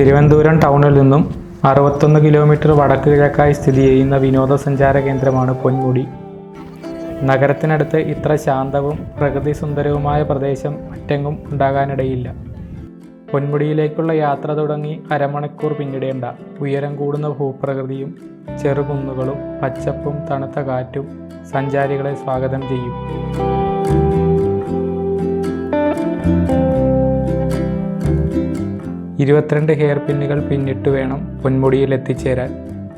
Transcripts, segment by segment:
തിരുവനന്തപുരം ടൗണിൽ നിന്നും 61 കിലോമീറ്റർ വടക്ക് കിഴക്കായി സ്ഥിതി ചെയ്യുന്ന വിനോദസഞ്ചാര കേന്ദ്രമാണ് പൊന്മുടി. നഗരത്തിനടുത്ത് ഇത്ര ശാന്തവും പ്രകൃതി സുന്ദരവുമായ പ്രദേശം മറ്റെങ്ങും ഉണ്ടാകാനിടയില്ല. പൊന്മുടിയിലേക്കുള്ള യാത്ര തുടങ്ങി അരമണിക്കൂർ പിന്നിടേണ്ട. ഉയരം കൂടുന്ന ഭൂപ്രകൃതിയും ചെറുകുന്നുകളും പച്ചപ്പും തണുത്ത കാറ്റും സഞ്ചാരികളെ സ്വാഗതം ചെയ്യും. ഇരുപത്തിരണ്ട് ഹെയർ പിന്നുകൾ പിന്നിട്ട് വേണം പൊന്മുടിയിൽ എത്തിച്ചേരാൻ.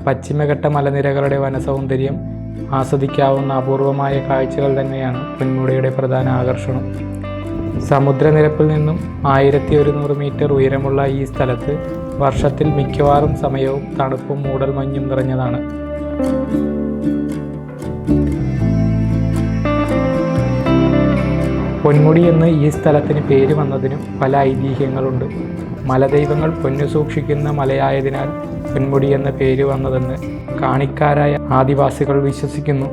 പശ്ചിമഘട്ട മലനിരകളുടെ വനസൗന്ദര്യം ആസ്വദിക്കാവുന്ന അപൂർവമായ കാഴ്ചകൾ തന്നെയാണ് പൊന്മുടിയുടെ പ്രധാന ആകർഷണം. സമുദ്രനിരപ്പിൽ നിന്നും 1100 മീറ്റർ ഉയരമുള്ള ഈ സ്ഥലത്ത് വർഷത്തിൽ മിക്കവാറും സമയവും തണുപ്പും മൂടൽമഞ്ഞും നിറഞ്ഞതാണ്. പൊന്മുടി എന്ന് ഈ സ്ഥലത്തിന് പേര് വന്നതിനും പല ഐതിഹ്യങ്ങളുണ്ട്. മലദൈവങ്ങൾ പൊന്നു സൂക്ഷിക്കുന്ന മലയായതിനാൽ പൊന്മുടി എന്ന പേര് വന്നതെന്ന് കാണിക്കാരായ ആദിവാസികൾ വിശ്വസിക്കുന്നു.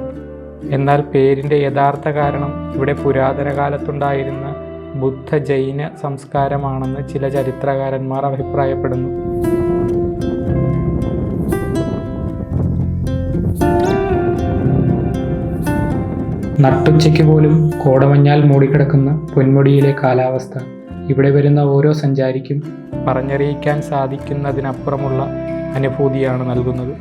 എന്നാൽ പേരിൻ്റെ യഥാർത്ഥ കാരണം ഇവിടെ പുരാതന കാലത്തുണ്ടായിരുന്ന ബുദ്ധ ജൈന സംസ്കാരമാണെന്ന് ചില ചരിത്രകാരന്മാർ അഭിപ്രായപ്പെടുന്നു. നട്ടുച്ചയ്ക്ക് പോലും കോടമഞ്ഞാൽ മൂടിക്കിടക്കുന്ന പൊന്മുടിയിലെ കാലാവസ്ഥ ഇവിടെ വരുന്ന ഓരോ സഞ്ചാരിക്കും പറഞ്ഞറിയിക്കാൻ സാധിക്കുന്നതിനപ്പുറമുള്ള അനുഭൂതിയാണ് നൽകുന്നത്.